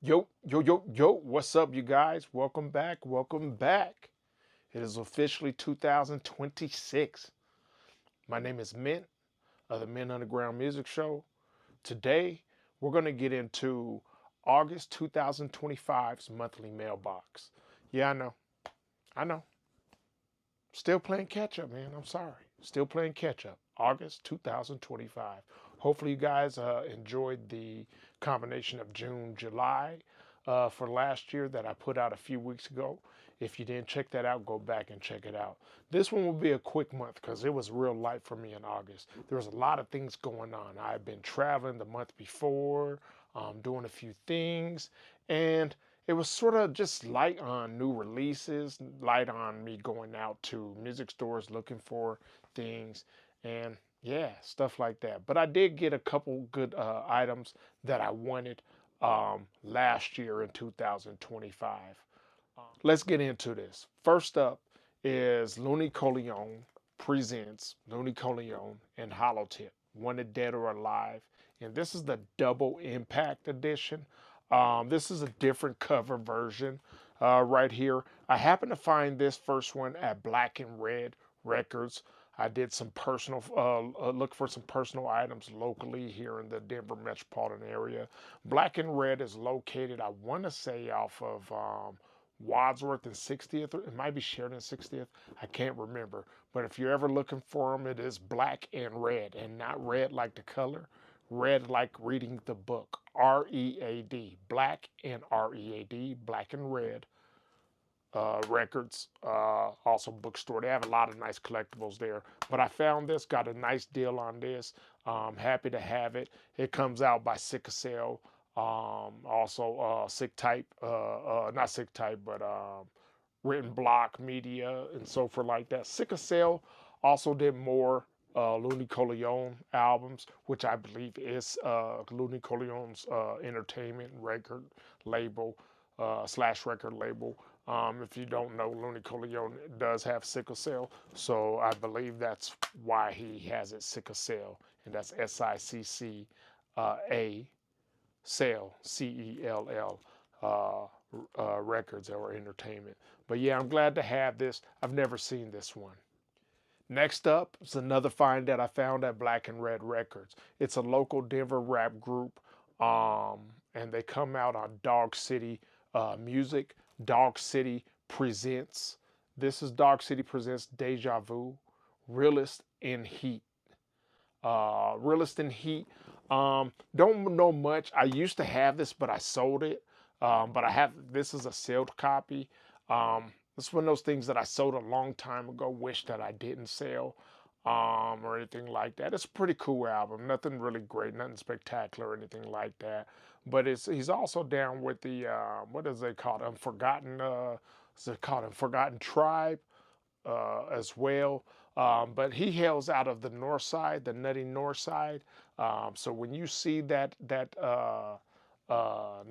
Yo, yo, yo, yo, what's up, you guys? Welcome back, welcome back. It is officially 2026. My name is Mint of the Mint Underground Music Show. Today, we're going to get into August 2025's monthly mailbox. Yeah, I know. Still playing catch up, man. I'm sorry. Still playing catch up. August 2025. Hopefully, you guys enjoyed the combination of June, July for last year that I put out a few weeks ago. If you didn't check that out, go back and check it out. This one will be a quick month because it was real light for me in August. There was a lot of things going on. I've been traveling the month before, doing a few things, and it was sort of just light on new releases, light on me going out to music stores looking for things, and yeah, stuff like that. But I did get a couple good items that I wanted last year in 2025. Let's get into this. First up is Looney Coleon presents Looney Coleon and Holotip, Wanted Dead or Alive. And this is the double impact edition. This is a different cover version right here. I happened to find this first one at Black and Red Records. I did some personal look for some personal items locally here in the Denver metropolitan area. Black and Red is located, I want to say, off of Wadsworth and 60th. It might be Sheridan 60th. I can't remember. But if you're ever looking for them, it is Black and Red, and not red like the color, red like reading the book. READ. Black and READ. Black and Red. Records, also bookstore. They have a lot of nice collectibles there. But I found this, got a nice deal on this. Happy to have it. It comes out by Sick Sale. Also, Sick Type, not Sick Type, but Written Block Media and so forth like that. Sick Sale also did more Looney Coleon albums, which I believe is Looney Coleon's entertainment record label slash record label. If you don't know, Looney Coleon does have sickle cell, so I believe that's why he has it sickle cell, and that's SICC cell, CELL records or entertainment. But yeah, I'm glad to have this. I've never seen this one. Next up is another find that I found at Black and Red Records. It's a local Denver rap group, and they come out on Dog City Music. Dog City presents. This is Dog City presents Deja Vu, Realist in Heat. Realist in Heat. Don't know much. I used to have this, but I sold it. But I have this is a sealed copy. This is one of those things that I sold a long time ago. Wish that I didn't sell, or anything like that. It's a pretty cool album. Nothing really great, nothing spectacular or anything like that. But he's also down with the what is it called? Unforgotten. Is it called Unforgotten Tribe? As well. But he hails out of the north side, the nutty north side. So when you see that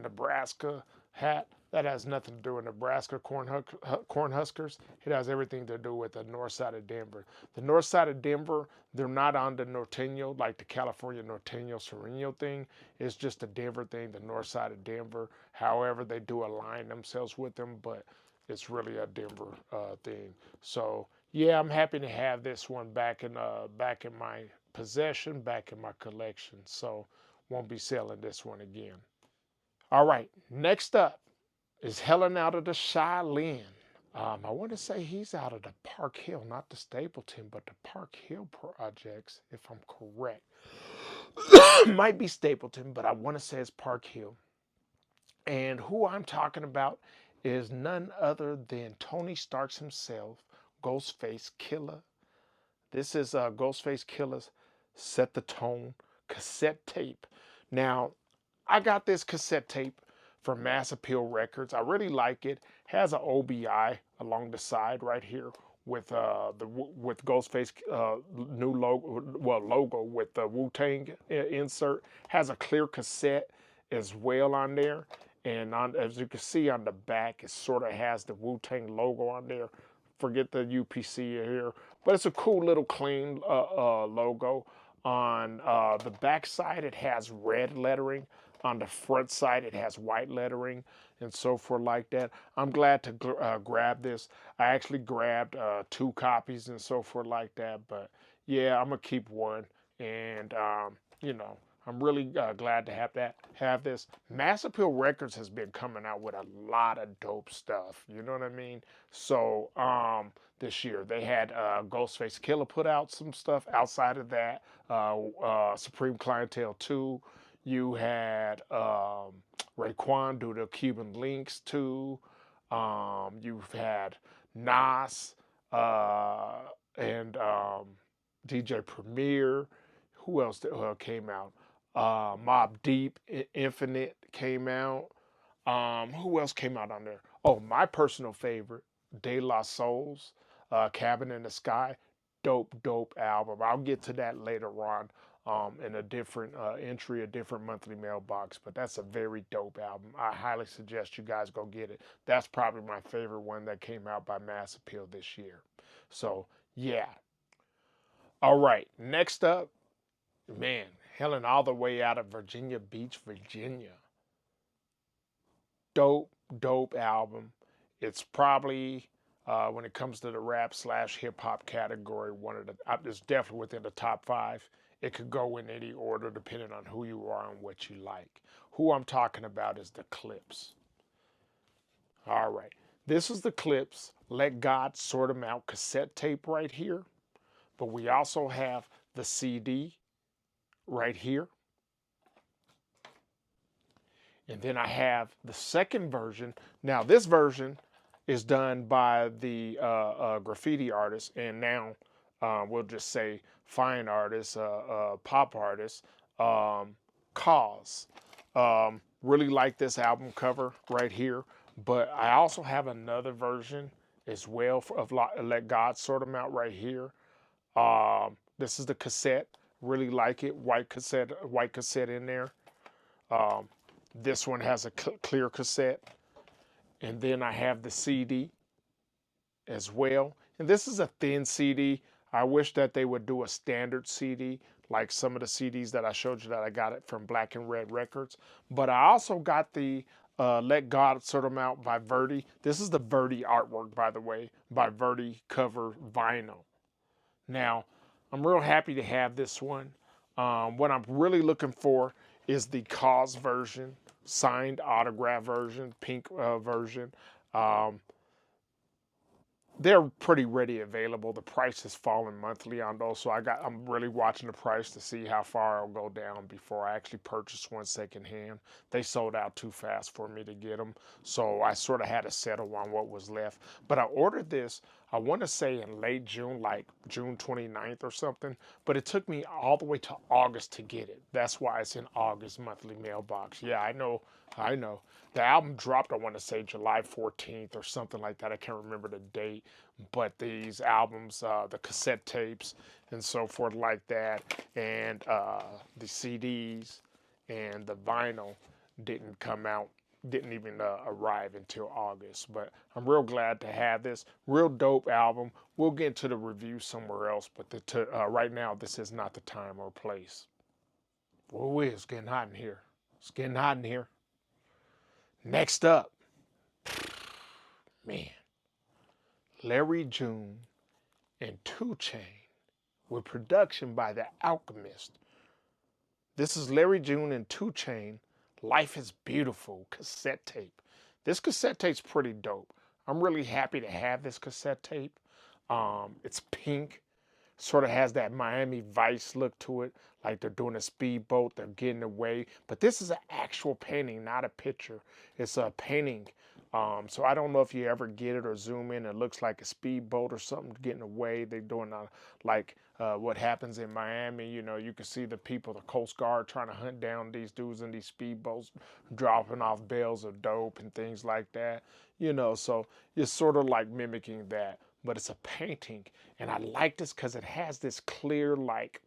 Nebraska hat, that has nothing to do with Nebraska Cornhuskers. It has everything to do with the north side of Denver. The north side of Denver, they're not on the Norteño, like the California Norteño Sereno thing. It's just a Denver thing, the north side of Denver. However, they do align themselves with them, but it's really a Denver thing. So yeah, I'm happy to have this one back in my possession, back in my collection. So won't be selling this one again. All right, next up is Helen out of the Cheyenne. I want to say he's out of the Park Hill, not the Stapleton, but the Park Hill projects, if I'm correct. Might be Stapleton, but I want to say it's Park Hill. And who I'm talking about is none other than Tony Stark's himself, Ghostface Killer. This is Ghostface Killer's Set the Tone cassette tape. Now, I got this cassette tape from Mass Appeal Records. I really like it. Has an OBI along the side right here with with Ghostface new logo with the Wu-Tang insert. Has a clear cassette as well on there, and as you can see on the back, it sort of has the Wu-Tang logo on there. Forget the UPC here, but it's a cool little clean logo. On the back side, it has red lettering On the front side, it has white lettering and so forth like that. I'm glad to grab this. I actually grabbed 2 copies and so forth like that. But yeah, I'm gonna keep one, and you know, I'm really glad to have this. Mass Appeal Records has been coming out with a lot of dope stuff. You know what I mean? So this year they had Ghostface Killer put out some stuff. Outside of that, Supreme Clientele 2. You had Raekwon do the Cuban Links 2. You've had Nas uh, and DJ Premier. Who else came out? Mobb Deep, Infinite came out. Who else came out on there? Oh, my personal favorite, De La Souls, Cabin in the Sky. Dope, dope album. I'll get to that later on in a different entry, a different monthly mailbox. But that's a very dope album. I highly suggest you guys go get it. That's probably my favorite one that came out by Mass Appeal this year. So, yeah. All right. Next up, man, hailing all the way out of Virginia Beach, Virginia. Dope, dope album. It's probably when it comes to the rap slash hip hop category, one of the it's definitely within the top 5. It could go in any order depending on who you are and what you like. Who I'm talking about is the Clips. All right, this is the Clips. Let God Sort 'Em Out cassette tape right here, but we also have the CD right here. And then I have the second version. Now, this version is done by the graffiti artist, and now we'll just say fine artist, pop artist, Cause. Really like this album cover right here, but I also have another version as well of Let God Sort 'Em Out right here. This is the cassette. Really like it. White cassette in there. This one has a clear cassette. And then I have the CD as well. And this is a thin CD. I wish that they would do a standard CD like some of the CDs that I showed you that I got it from Black and Red Records. But I also got the Let God Sort 'Em Out by Verdi. This is the Verdi artwork, by the way, by Verdi cover vinyl. Now, I'm real happy to have this one. What I'm really looking for is the Cause version, signed autograph version, pink version. Um, they're pretty ready available. The price has fallen monthly on those, so I'm really watching the price to see how far it'll go down before I actually purchase one secondhand. They sold out too fast for me to get them, so I sort of had to settle on what was left. But I ordered this, I want to say in late June, like June 29th or something, but it took me all the way to August to get it. That's why it's in August monthly mailbox. Yeah, I know. The album dropped, I want to say July 14th or something like that. I can't remember the date. But these albums, the cassette tapes and so forth like that, and the CDs and the vinyl didn't come out, didn't even arrive until August. But I'm real glad to have this. Real dope album. We'll get into the review somewhere else, but right now, this is not the time or place. Oh, it's getting hot in here. It's getting hot in here. Next up, man, Larry June and 2 Chainz with production by The Alchemist. This is Larry June and 2 Chainz, Life is Beautiful cassette tape. This cassette tape's pretty dope. I'm really happy to have this cassette tape. It's pink, sort of has that Miami Vice look to it, like they're doing a speedboat, they're getting away. But this is an actual painting, not a picture. It's a painting. So I don't know if you ever get it or zoom in. It looks like a speedboat or something getting away. They're doing like what happens in Miami. You know, you can see the people, the Coast Guard, trying to hunt down these dudes in these speedboats, dropping off bales of dope and things like that. You know, so it's sort of like mimicking that. But it's a painting, and I like this because it has this clear, like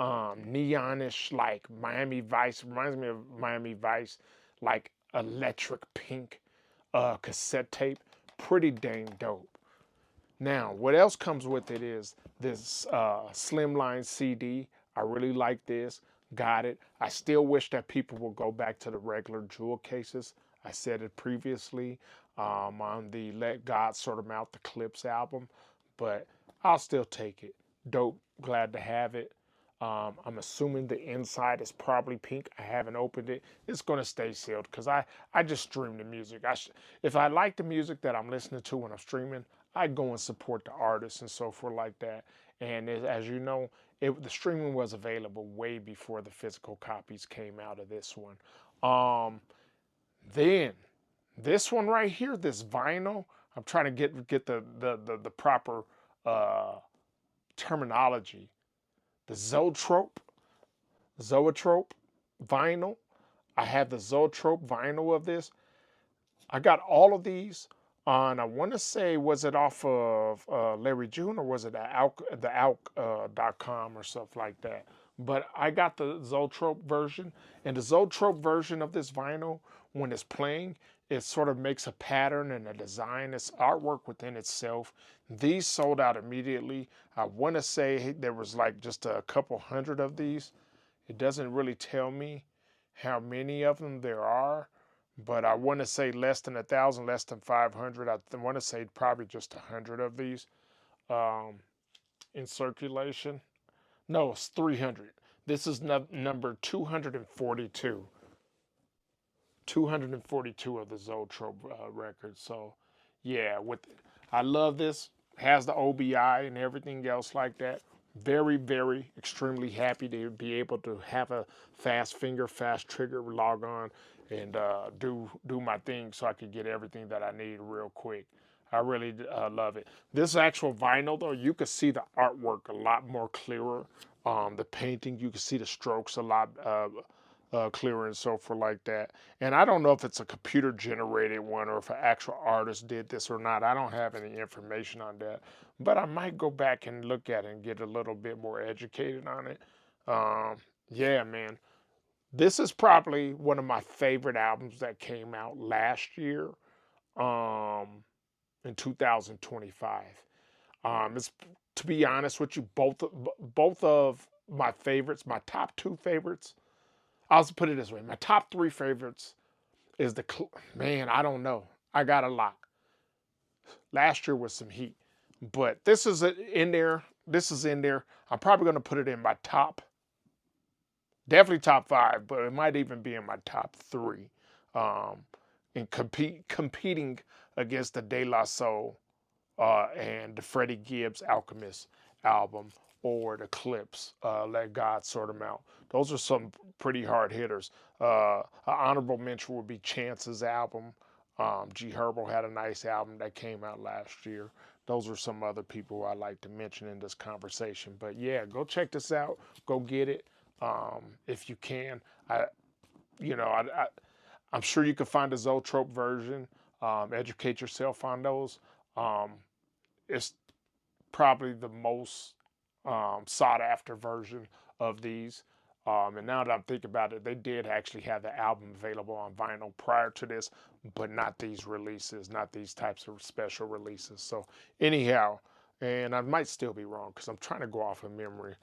neonish, like Miami Vice. Reminds me of Miami Vice, like electric pink cassette tape. Pretty dang dope. Now, what else comes with it is this Slimline CD. I really like this. got it. I still wish that people would go back to the regular jewel cases. I said it previously on the Let God Sort 'Em Out the Clips album, but I'll still take it. Dope, glad to have it. I'm assuming the inside is probably pink. I haven't opened it. It's going to stay sealed because I just stream the music. If I like the music that I'm listening to when I'm streaming, I go and support the artists and so forth like that. And as you know, the streaming was available way before the physical copies came out of this one. Then this one right here, this vinyl, I'm trying to get the proper terminology. The Zoetrope vinyl. I have the Zoetrope vinyl of this. I got all of these on, I want to say, was it off of Larry June or was it the Alk.com or stuff like that? But I got the Zoetrope version, and the Zoetrope version of this vinyl, when it's playing, it sort of makes a pattern and a design. It's artwork within itself. These sold out immediately. I want to say there was like just a couple hundred of these. It doesn't really tell me how many of them there are, but I want to say less than 1,000, less than 500. I want to say probably just 100 of these in circulation. No, it's 300. This is number 242. 242 of the Zoetrope records. So, yeah, I love this. Has the OBI and everything else like that. Very, very, extremely happy to be able to have a fast finger, fast trigger, log on and do my thing so I could get everything that I need real quick. I really love it. This actual vinyl, though, you can see the artwork a lot more clearer. The painting, you can see the strokes a lot clearer and so forth like that. And I don't know if it's a computer generated one or if an actual artist did this or not. I don't have any information on that. But I might go back and look at it and get a little bit more educated on it. Yeah, man. This is probably one of my favorite albums that came out last year in 2025. It's, to be honest with you, both of my favorites, my top two favorites. I'll put it this way: my top three favorites is man. I don't know. I got a lot. Last year was some heat, but this is in there. This is in there. I'm probably going to put it in my top, definitely top five, but it might even be in my top three. In competing against the De La Soul and the Freddie Gibbs Alchemist album or the Clips, Let God Sort 'Em Out. Those are some pretty hard hitters. An honorable mention would be Chance's album. G Herbo had a nice album that came out last year. Those are some other people I like to mention in this conversation. But yeah, go check this out. Go get it if you can. I'm sure you can find a Zoetrope version. Educate yourself on those. It's probably the most sought after version of these. And now that I'm thinking about it, they did actually have the album available on vinyl prior to this, but not these releases, not these types of special releases. So anyhow, and I might still be wrong because I'm trying to go off of memory.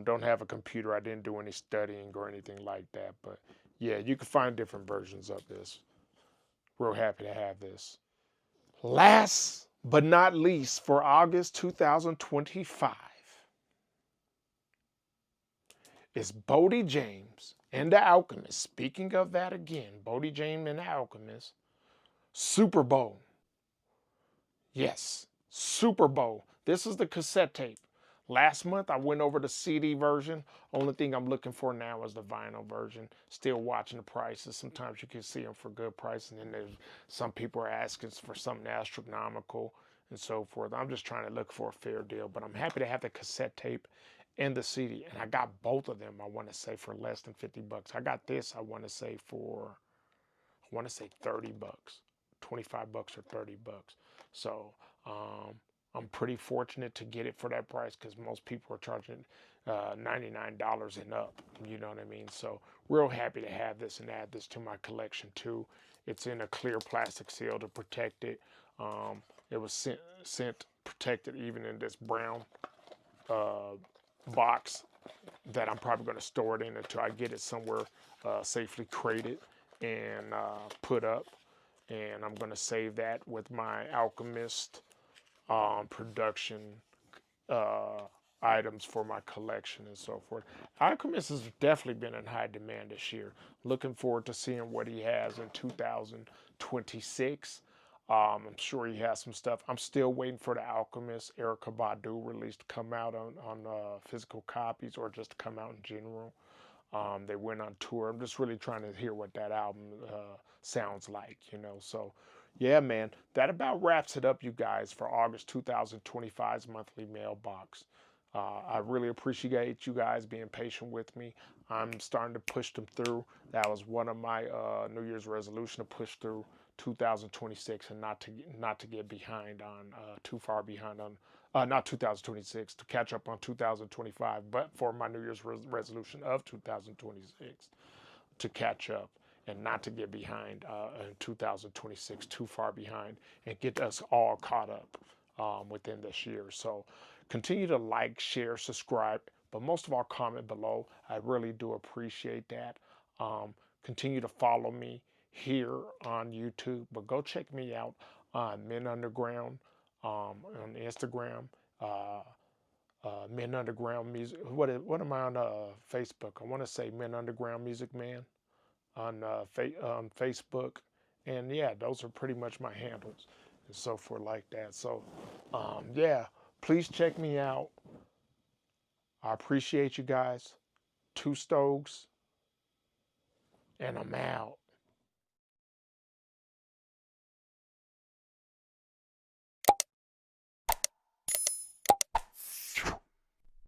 Don't have a computer. I didn't do any studying or anything like that. But yeah, you can find different versions of this. Real happy to have this. Last but not least, for August 2025, is Bodie James and the Alchemist. Speaking of that again, Bodie James and the Alchemist, Super Bowl. Yes, Super Bowl. This is the cassette tape. Last month, I went over the CD version. Only thing I'm looking for now is the vinyl version. Still watching the prices. Sometimes you can see them for good prices, and then there's some people are asking for something astronomical and so forth. I'm just trying to look for a fair deal, but I'm happy to have the cassette tape and the CD, and I got both of them. I want to say for less than $50. I got this. I want to say 30 bucks, 25 bucks or 30 bucks. So I'm pretty fortunate to get it for that price because most people are charging $99 and up. You know what I mean? So real happy to have this and add this to my collection too. It's in a clear plastic seal to protect it. It was sent protected even in this brown box that I'm probably going to store it in until I get it somewhere safely crated and put up. And I'm going to save that with my Alchemist production uh, items for my collection and so forth. Alchemist has definitely been in high demand this year. Looking forward to seeing what he has in 2026. I'm sure he has some stuff. I'm still waiting for the Alchemist Erykah Badu release to come out on physical copies or just to come out in general. They went on tour. I'm just really trying to hear what that album sounds like, you know. So, yeah, man, that about wraps it up, you guys, for August 2025's monthly mailbox. I really appreciate you guys being patient with me. I'm starting to push them through. That was one of my New Year's resolution, to push through 2026 and not to get behind on too far behind on not 2026, to catch up on 2025, but for my New Year's resolution of 2026 to catch up and not to get behind in 2026, too far behind, and get us all caught up within this year. So continue to like, share, subscribe, but most of all, comment below. I really do appreciate that. Continue to follow me here on YouTube, but go check me out on Men Underground on Instagram. Uh, Men Underground Music. What am I on Facebook? I want to say Men Underground Music Man on on Facebook, and yeah, those are pretty much my handles and so forth like that. So yeah, please check me out. I appreciate you guys. Two Stoves, and I'm out.